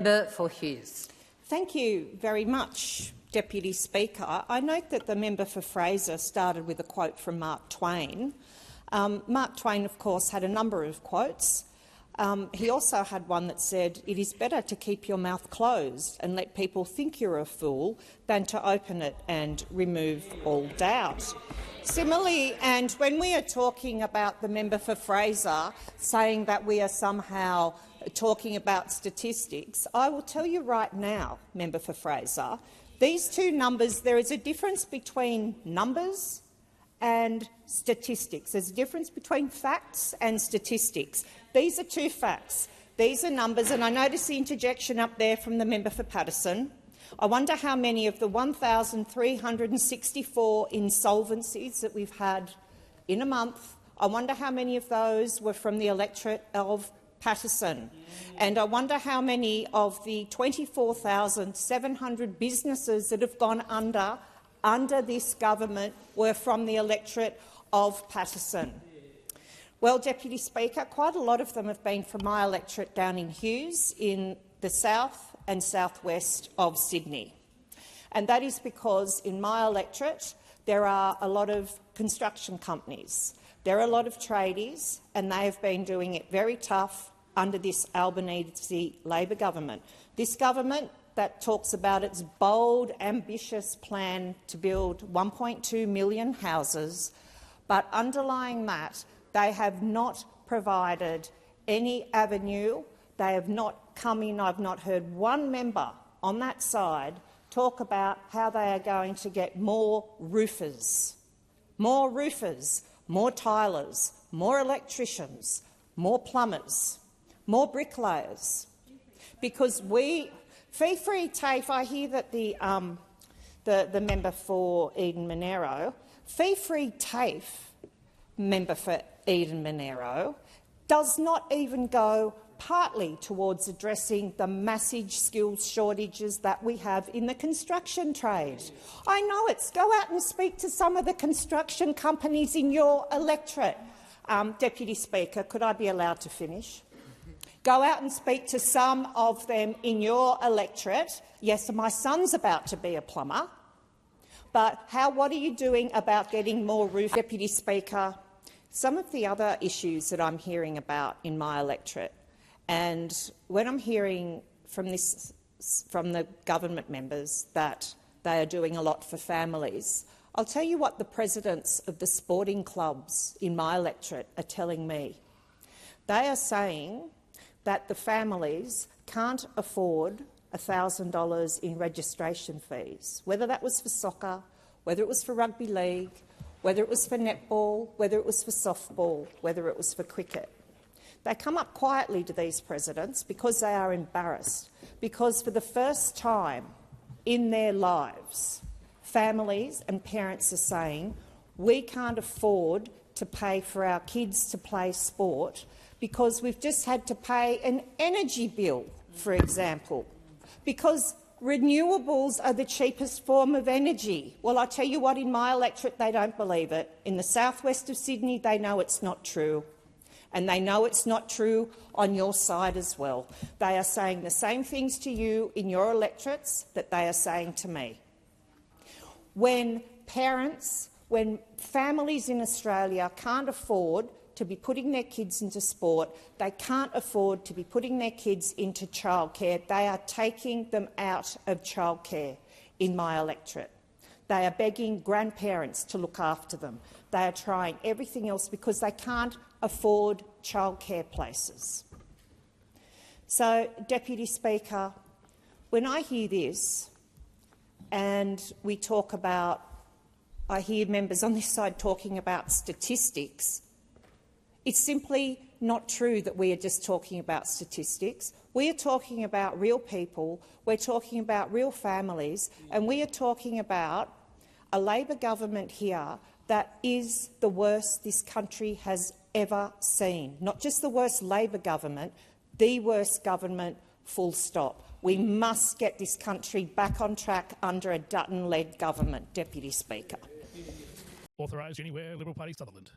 Member for Hughes. Thank you very much, Deputy Speaker. I note that the member for Fraser started with a quote from Mark Twain. Mark Twain, of course, had a number of quotes. He also had one that said, "It is better to keep your mouth closed and let people think you're a fool than to open it and remove all doubt." Similarly, and when we are talking about the member for Fraser saying that we are somehow talking about statistics, I will tell you right now, member for Fraser, these two numbers, there is a difference between numbers and statistics. There's a difference between facts and statistics. These are two facts. These are numbers, and I notice the interjection up there from the member for Paterson. I wonder how many of the 1,364 insolvencies that we've had in a month, I wonder how many of those were from the electorate of Paterson. And I wonder how many of the 24,700 businesses that have gone under this government were from the electorate of Paterson. Well, Deputy Speaker, quite a lot of them have been from my electorate down in Hughes in the south and southwest of Sydney. And that is because in my electorate there are a lot of construction companies. There are a lot of tradies, and they have been doing it very tough under this Albanese Labor government. This government that talks about its bold, ambitious plan to build 1.2 million houses, but underlying that, they have not provided any avenue. They have not come in. I've not heard one member on that side talk about how they are going to get more roofers, more tilers, more electricians, more plumbers, more bricklayers. Because fee-free TAFE, I hear that the member for Eden-Monaro, fee-free TAFE member for Eden-Monaro does not even go partly towards addressing the massive skills shortages that we have in the construction trade. I know it's go out and speak to some of the construction companies in your electorate. Deputy Speaker, could I be allowed to finish? Go out and speak to some of them in your electorate. Yes, my son's about to be a plumber. But what are you doing about getting more roofers? Deputy Speaker, some of the other issues that I'm hearing about in my electorate, and when I'm hearing from the government members that they are doing a lot for families, I'll tell you what the presidents of the sporting clubs in my electorate are telling me. They are saying that the families can't afford $1,000 in registration fees, whether that was for soccer, whether it was for rugby league, whether it was for netball, whether it was for softball, whether it was for cricket. They come up quietly to these presidents because they are embarrassed, because for the first time in their lives, families and parents are saying, we can't afford to pay for our kids to play sport because we've just had to pay an energy bill, for example, because renewables are the cheapest form of energy. Well, I tell you what, in my electorate they don't believe it. In the southwest of Sydney they know it's not true. And they know it's not true on your side as well. They are saying the same things to you in your electorates that they are saying to me. When families in Australia can't afford to be putting their kids into sport, they can't afford to be putting their kids into childcare, they are taking them out of childcare in my electorate. They are begging grandparents to look after them. They are trying everything else because they can't afford childcare places. So, Deputy Speaker, when I hear this and we talk about, I hear members on this side talking about statistics, it's simply not true that we are just talking about statistics. We are talking about real people, we're talking about real families, and we are talking about a Labor government here that is the worst this country has ever seen. Not just the worst Labor government, the worst government, full stop. We must get this country back on track under a Dutton-led government, Deputy Speaker. Authorised anywhere, Liberal Party, Sutherland.